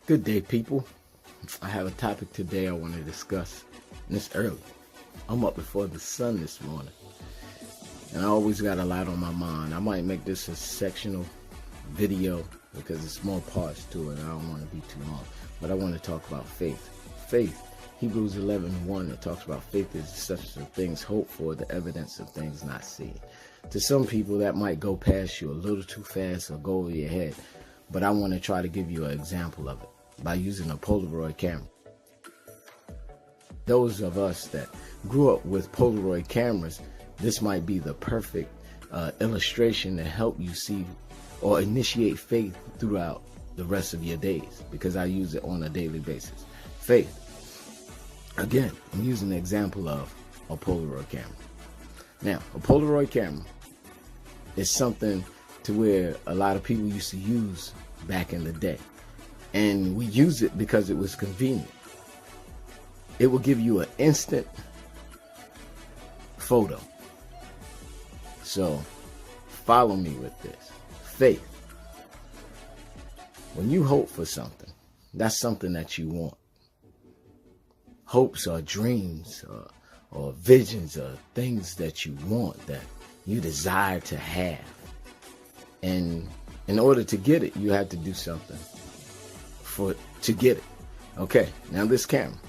Good day, people. I have a topic today I want to discuss, and it's early. I'm up before the sun this morning, and I always got a lot on my mind. I might make this a sectional video because it's more parts to it. I don't want to be too long, but I want to talk about faith. Faith, Hebrews 11:1, it talks about faith is the substance of things hoped for, the evidence of things not seen. To some people, that might go past you a little too fast or go over your head, but I want to try to give you an example of it by using a Polaroid camera. Those of us that grew up with Polaroid cameras, this might be the perfect illustration to help you see or initiate faith throughout the rest of your days, because I use it on a daily basis. Faith. Again, I'm using the example of a Polaroid camera. Now, a Polaroid camera is something to where a lot of people used to use back in the day. And we use it because it was convenient. It will give you an instant photo. So, follow me with this. Faith. When you hope for something, that's something that you want. Hopes or dreams or visions or things that you want, that you desire to have. And in order to get it, you have to do something to get it. Okay, now this camera,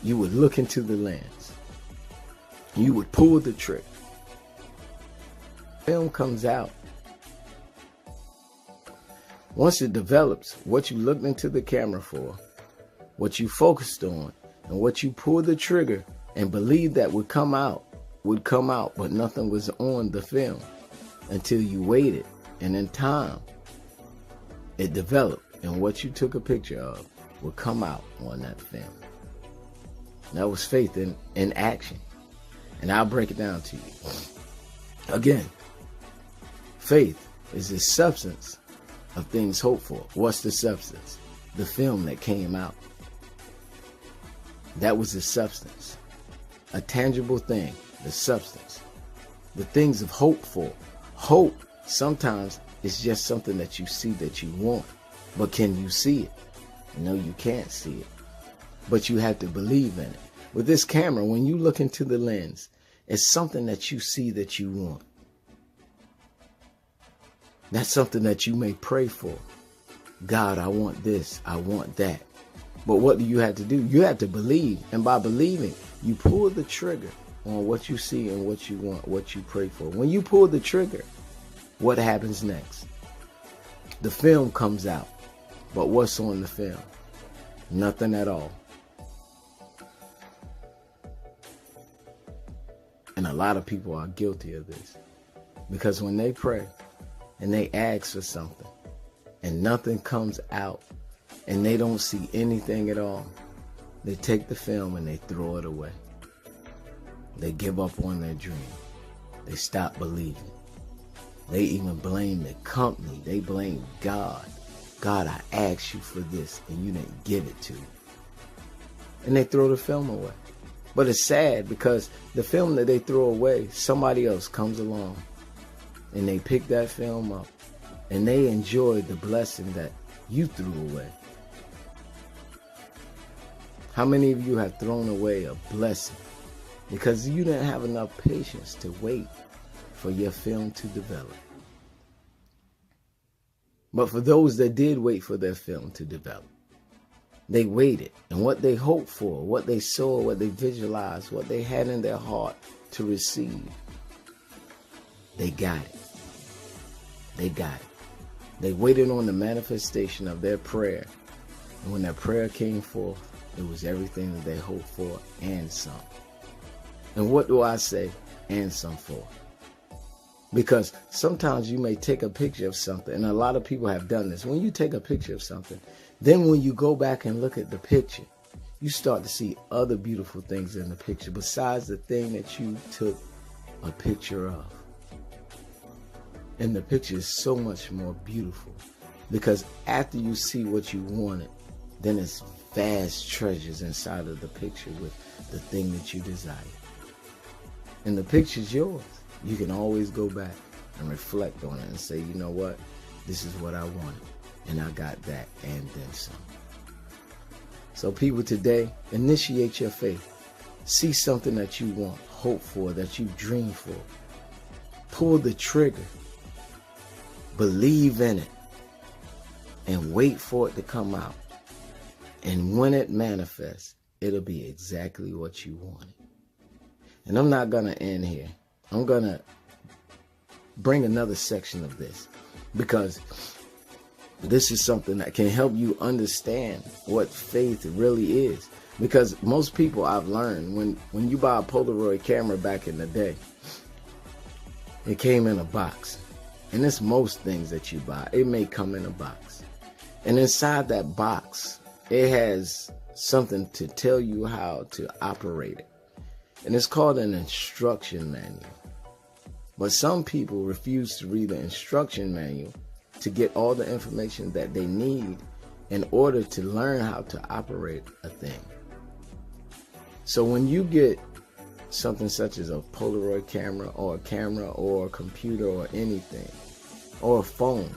you would look into the lens. You would pull the trigger. Film comes out. Once it develops, what you looked into the camera for, what you focused on, and what you pulled the trigger and believed that would come out, but nothing was on the film until you waited, and in time, it developed, and what you took a picture of would come out on that film. That was faith in action. And I'll break it down to you. Again, faith is the substance of things hoped for. What's the substance? The film that came out. That was the substance. A tangible thing, the substance. The things of hope for. Hope sometimes is just something that you see that you want. But can you see it? No, you can't see it. But you have to believe in it. With this camera, when you look into the lens, it's something that you see that you want. That's something that you may pray for. God, I want this. I want that. But what do you have to do? You have to believe. And by believing, you pull the trigger on what you see and what you want, what you pray for. When you pull the trigger, what happens next? The film comes out. But what's on the film? Nothing at all. And a lot of people are guilty of this. Because when they pray and they ask for something and nothing comes out and they don't see anything at all, they take the film and they throw it away. They give up on their dream. They stop believing. They even blame the company. They blame God. God, I asked you for this and you didn't give it to me. And they throw the film away. But it's sad because the film that they throw away, somebody else comes along and they pick that film up and they enjoy the blessing that you threw away. How many of you have thrown away a blessing because you didn't have enough patience to wait for your film to develop? But for those that did wait for their film to develop, they waited, and what they hoped for, what they saw, what they visualized, what they had in their heart to receive, they got it. They got it. They waited on the manifestation of their prayer, and when that prayer came forth, it was everything that they hoped for and some. And what do I say? And some for? Because sometimes you may take a picture of something, and a lot of people have done this. When you take a picture of something, then when you go back and look at the picture, you start to see other beautiful things in the picture besides the thing that you took a picture of. And the picture is so much more beautiful because after you see what you wanted, then it's vast treasures inside of the picture with the thing that you desire. And the picture's yours. You can always go back and reflect on it and say, you know what? This is what I wanted. And I got that and then some. So people, today, initiate your faith. See something that you want, hope for, that you dream for. Pull the trigger. Believe in it. And wait for it to come out. And when it manifests, it'll be exactly what you wanted. And I'm not going to end here. I'm going to bring another section of this, because this is something that can help you understand what faith really is. Because most people, I've learned, when you buy a Polaroid camera back in the day, it came in a box. And it's most things that you buy. It may come in a box. And inside that box, it has something to tell you how to operate it. And it's called an instruction manual. But some people refuse to read the instruction manual to get all the information that they need in order to learn how to operate a thing. So when you get something such as a Polaroid camera or a computer or anything, or a phone,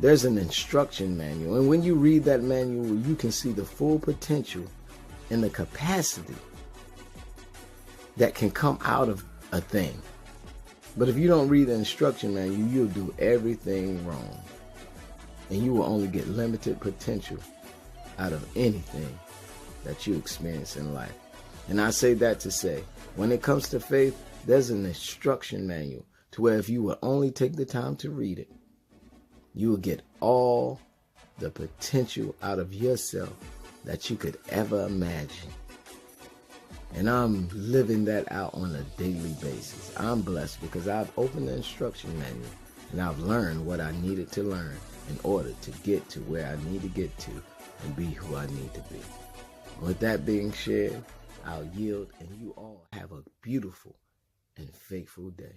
there's an instruction manual. And when you read that manual, you can see the full potential and the capacity that can come out of a thing. But if you don't read the instruction manual, you'll do everything wrong. And you will only get limited potential out of anything that you experience in life. And I say that to say, when it comes to faith, there's an instruction manual to where if you will only take the time to read it, you will get all the potential out of yourself that you could ever imagine. And I'm living that out on a daily basis. I'm blessed because I've opened the instruction manual and I've learned what I needed to learn in order to get to where I need to get to and be who I need to be. With that being shared, I'll yield, and you all have a beautiful and faithful day.